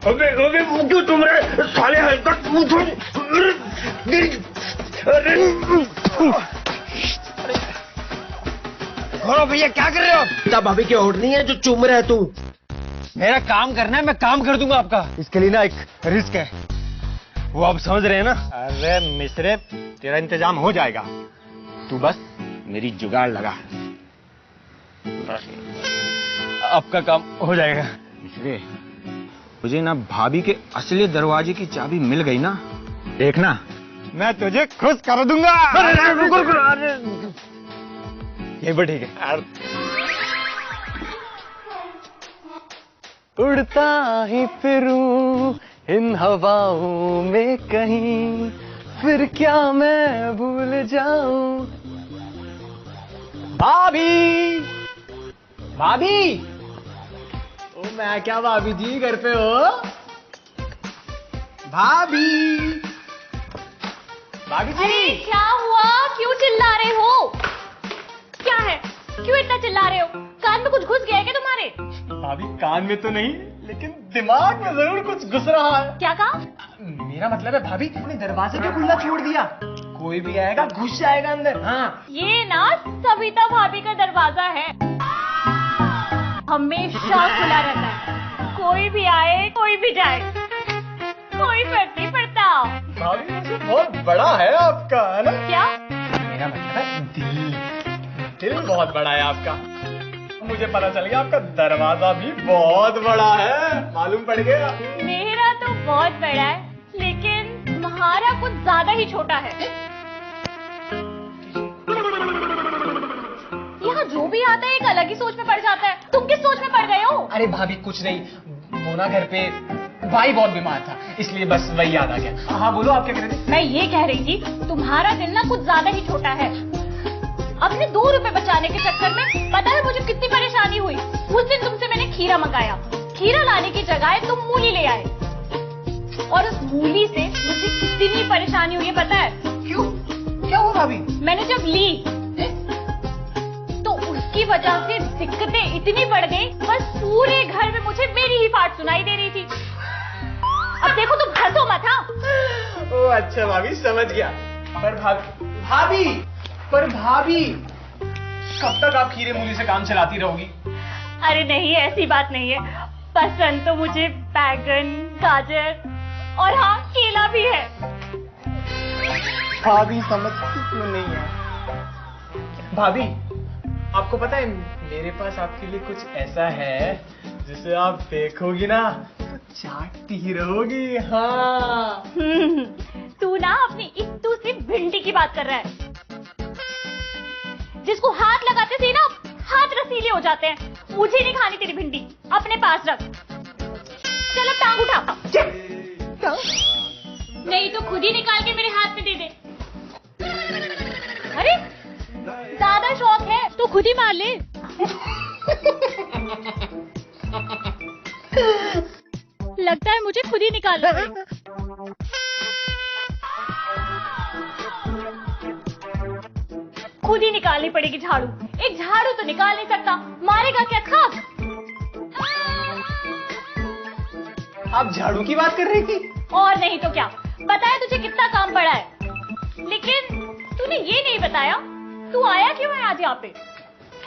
अबे वो क्यों तुम रहे साले हरकत पूछो। घोड़ो भैया क्या कर रहे हो? तब भाभी की ओढ़नी है जो चूम रहा है तू। मेरा काम करना है, मैं काम कर दूंगा आपका। इसके लिए ना एक रिस्क है, वो आप समझ रहे हैं ना। अरे मिश्रे, तेरा इंतजाम हो जाएगा, तू बस मेरी जुगाड़ लगा, आपका काम हो जाएगा। मिश्रे, मुझे ना भाभी के असली दरवाजे की चाबी मिल गई ना, देखना मैं तुझे खुश कर दूंगा। ये भी ठीक है। उड़ता ही फिरूं इन हवाओं में कहीं, फिर क्या मैं भूल जाऊं। भाभी, भाभी, ओ मैं क्या भाभी जी, घर पे हो? भाभी, भाभी जी। अरे क्या हुआ, क्यों चिल्ला रहे हो? क्या है, क्यों इतना चिल्ला रहे हो? कान में कुछ घुस गया है क्या तुम्हारे? भाभी कान में तो नहीं, लेकिन दिमाग में जरूर कुछ घुस रहा है। क्या कहा? मेरा मतलब है भाभी, तुमने दरवाजा क्यों खुला छोड़ दिया? कोई भी आएगा घुस जाएगा अंदर। हाँ, ये ना सविता भाभी का दरवाजा है, हमेशा खुला रहता है। कोई भी आए कोई भी जाए, कोई फर्क नहीं पड़ता। भाभी वैसे बहुत बड़ा है आपका, है ना? क्या? मेरा मतलब है दिल बहुत बड़ा है आपका। मुझे पता चल गया आपका दरवाजा भी बहुत बड़ा है, मालूम पड़ गया। मेरा तो बहुत बड़ा है, लेकिन तुम्हारा कुछ ज्यादा ही छोटा है। यहाँ जो भी आता है एक अलग ही सोच में पड़ जाता है। तुम किस सोच में पड़ गए हो? अरे भाभी कुछ नहीं, वो ना घर पे भाई बहुत बीमार था, इसलिए बस वही याद आ गया। हाँ बोलो, आप क्या कह रहे थे? मैं ये कह रही थी, तुम्हारा दिल ना कुछ ज्यादा ही छोटा है। अपने 2 रुपए बचाने के चक्कर में पता है मुझे कितनी परेशानी हुई। उस दिन तुमसे मैंने खीरा मंगाया, खीरा लाने की जगह तुम मूली ले आए, और उस मूली से मुझे कितनी परेशानी हुई है पता है? क्यों, क्या हुआ भाभी? मैंने जब ली तो उसकी वजह से दिक्कतें इतनी बढ़ गई, बस पूरे घर में मुझे मेरी ही फाट सुनाई दे रही थी। अब देखो तुम हंसो मत। हाँ, ओ अच्छा भाभी, समझ गया। पर भाभी कब तक आप खीरे मूली से काम चलाती रहोगी? अरे नहीं, ऐसी बात नहीं है। पसंद तो मुझे बैगन, गाजर और हाँ केला भी है। भाभी समझती क्यों नहीं है? भाभी, आपको पता है मेरे पास आपके लिए कुछ ऐसा है जिसे आप देखोगी ना तो चाटती ही रहोगी। हाँ। तू ना अपनी इत्तू से भिंडी की बात कर रहा है, जिसको हाथ लगाते से ना हाथ रसीले हो जाते हैं। मुझे नहीं खानी तेरी भिंडी, अपने पास रख। चलो टांग उठा। नहीं तो खुद ही निकाल के मेरे हाथ में दे दे। अरे ज्यादा शौक है तो खुद ही मार ले। लगता है मुझे खुद ही निकालना पड़ेगा। खुद ही निकालनी पड़ेगी झाड़ू। एक झाड़ू तो निकाल नहीं सकता, मारेगा क्या खाक? आप झाड़ू की बात कर रही थी? और नहीं तो क्या। पता है तुझे कितना काम पड़ा है, लेकिन तूने ये नहीं बताया तू आया क्यों है आज यहाँ पे?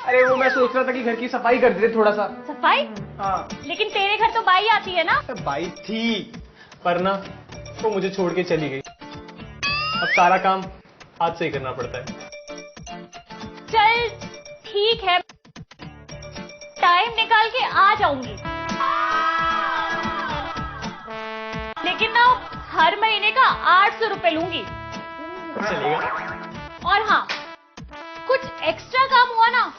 अरे वो मैं सोच रहा था कि घर की सफाई कर दे थोड़ा सा। सफाई? हाँ। लेकिन तेरे घर तो बाई आती है ना। बाई थी, पर ना वो मुझे छोड़ के चली गई। अब सारा काम हाथ से ही करना पड़ता है। चल ठीक है, टाइम निकाल के आ जाऊंगी, लेकिन ना हर महीने का 800 रुपए लूंगी। चलेगा। और हाँ, कुछ एक्स्ट्रा काम हुआ ना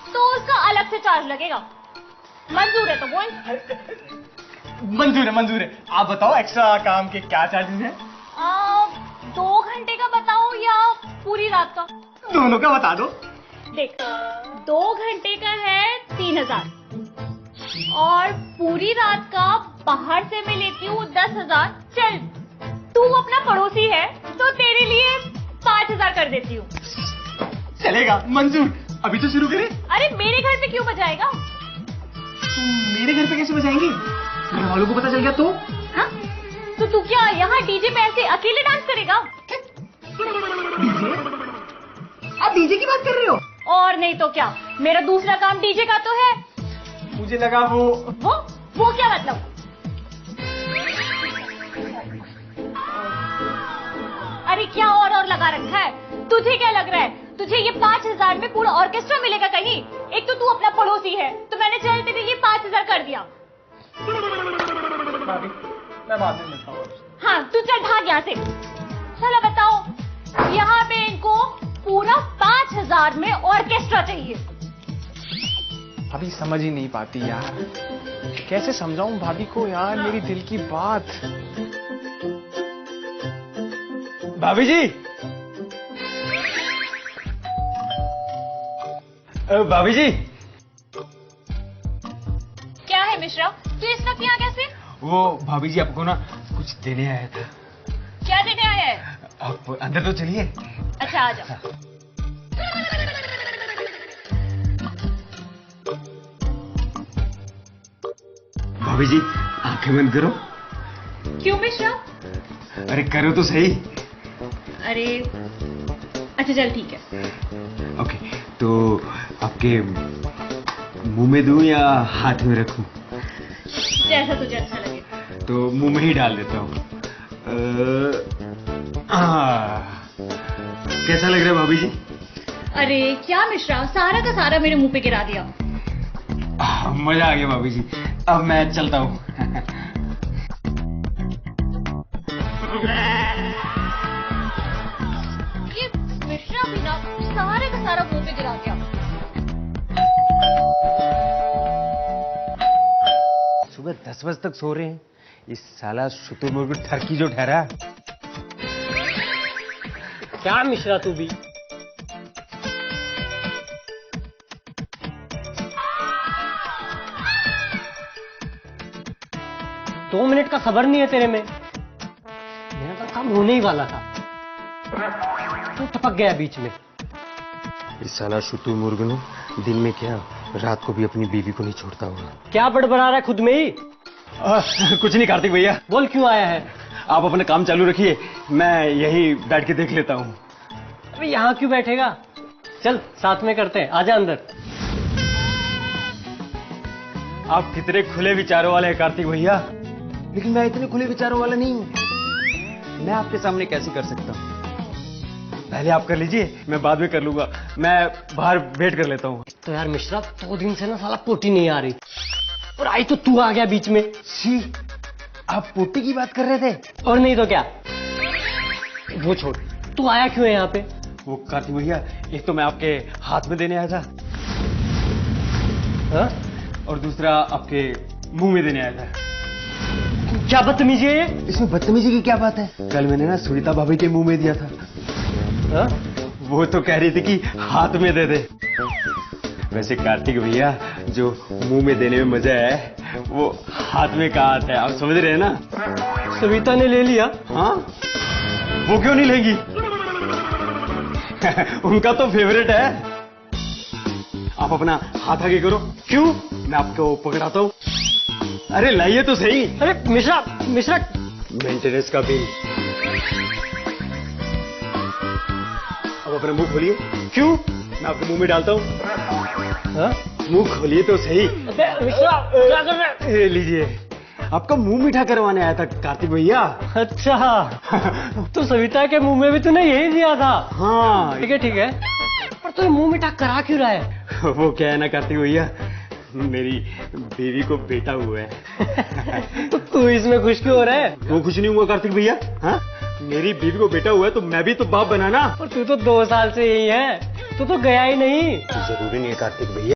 तो उसका अलग से चार्ज लगेगा। मंजूर है तो बोल। मंजूर है। आप बताओ एक्स्ट्रा काम के क्या चार्जेस हैं? 2 घंटे का बताओ या पूरी रात का? दोनों का बता दो। देख, 2 घंटे का है 3000, और पूरी रात का बाहर से मैं लेती हूँ 10,000। चल तू अपना पड़ोसी है तो तेरे लिए 5,000 कर देती हूँ। चलेगा, मंजूर। अभी तो शुरू करें। अरे मेरे घर पे क्यों बजाएगा? तुम मेरे घर पे कैसे बजाएंगी? घर वालों को पता चल गया तो? हाँ? तो तू क्या यहाँ डीजे पे ऐसे अकेले डांस करेगा? डीजे? आप डीजे की बात कर रहे हो? और नहीं तो क्या, मेरा दूसरा काम डीजे का तो है। मुझे लगा वो क्या मतलब? अरे क्या और लगा रखा है? तुझे क्या लग रहा है? तुझे ये 5,000 में पूरा ऑर्केस्ट्रा मिलेगा कहीं? एक तो तू अपना पड़ोसी है, तो मैंने चलते थे ये 5,000 कर दिया। भाभी, मैं बाद में मिलता हूँ। हाँ, तू चल भाग यहाँ से। चलो बताओ, यहाँ पे इनको पूरा 5,000 में ऑर्केस्ट्रा चाहिए। भाभी समझ ही नहीं पाती यार, कैसे समझाऊं भाभी को यार मेरी दिल की बात। भाभी जी, भाभी जी। क्या है मिश्रा, तू इस वक्त यहाँ कैसे? वो भाभी जी आपको ना कुछ देने आया था। क्या देने आया है? आप अंदर तो चलिए। अच्छा आ जा। भाभी जी आंखें बंद करो। क्यों मिश्रा? अरे करो तो सही। अरे अच्छा चल ठीक है। ओके, तो आपके मुंह में दूं या हाथ में रखूं? जैसा तुझे अच्छा लगे। तो मुंह में ही डाल देता हूं। कैसा लग रहा है भाभी जी? अरे क्या मिश्रा, सारा का सारा मेरे मुंह पे गिरा दिया। मजा आ गया भाभी जी, अब मैं चलता हूँ। ये मिश्रा भी ना सारे का सारा मुंह पे गिरा दिया। सुबह 10 बजे तक सो रहे हैं, इस साला शुतुरमुर्ग ठरकी जो ठहरा। क्या मिश्रा तू भी? दो मिनट का खबर नहीं है तेरे में? मेरा तो काम होने ही वाला था, तू टपक गया बीच में। इस साला शुतुरमुर्ग ने दिन में क्या रात को भी अपनी बीवी को नहीं छोड़ता होगा। क्या बड़बड़ा रहा है खुद में ही? कुछ नहीं कार्तिक भैया, बोल क्यों आया है? आप अपना काम चालू रखिए, मैं यही बैठ के देख लेता हूँ। अबे यहाँ क्यों बैठेगा? चल साथ में करते हैं, आजा अंदर। आप कितने खुले विचारों वाले हैं कार्तिक भैया, लेकिन मैं इतने खुले विचारों वाला नहीं हूँ। मैं आपके सामने कैसे कर सकता हूँ? पहले आप कर लीजिए, मैं बाद में कर लूंगा। मैं बाहर वेट कर लेता हूँ। तो यार मिश्रा 2 दिन से ना साला पोटी नहीं आ रही, और आई तो तू आ गया बीच में। सी, आप पोटी की बात कर रहे थे? और नहीं तो क्या। वो छोड़, तू आया क्यों है यहाँ पे? वो कार्तिक भैया, एक तो मैं आपके हाथ में देने आया था, हाँ? और दूसरा आपके मुंह में देने आया था। क्या बदतमीजी है ये? इसमें बदतमीजी की क्या बात है? कल मैंने ना सुनीता भाभी के मुंह में दिया था। हाँ? वो तो कह रही थी कि हाथ में दे दे। वैसे कार्तिक भैया, जो मुंह में देने में मजा है वो हाथ में कहाँ आता है, आप समझ रहे हैं ना? सविता ने ले लिया। हाँ, वो क्यों नहीं लेगी? उनका तो फेवरेट है। आप अपना हाथ आगे करो। क्यों? मैं आपको पकड़ाता हूँ। अरे लाइए तो सही। अरे मिश्रा, मिश्रा। मेंटेनेंस का बिल। अब अपना मुंह खोलिए। क्यों? मैं आपके मुंह में डालता हूँ। हाँ? मुंह खोलिए तो सही। अबे मिश्रा, क्या कर रहा है? लीजिए, आपका मुंह मीठा करवाने आया था कार्तिक भैया। अच्छा, तो सविता के मुंह में भी तूने यही दिया था? हाँ ठीक है ठीक है, पर तू मुंह मीठा करा क्यों रहा है? वो क्या है ना कार्तिक भैया, मेरी बीवी को बेटा हुआ है। तो तू इसमें खुश क्यों हो रहा है? वो खुश नहीं हुआ कार्तिक भैया? हाँ, मेरी बीवी को बेटा हुआ है तो मैं भी तो बाप बना ना। और तू तो 2 साल से यही है, तू तो गया ही नहीं। जरूरी नहीं है कार्तिक भैया।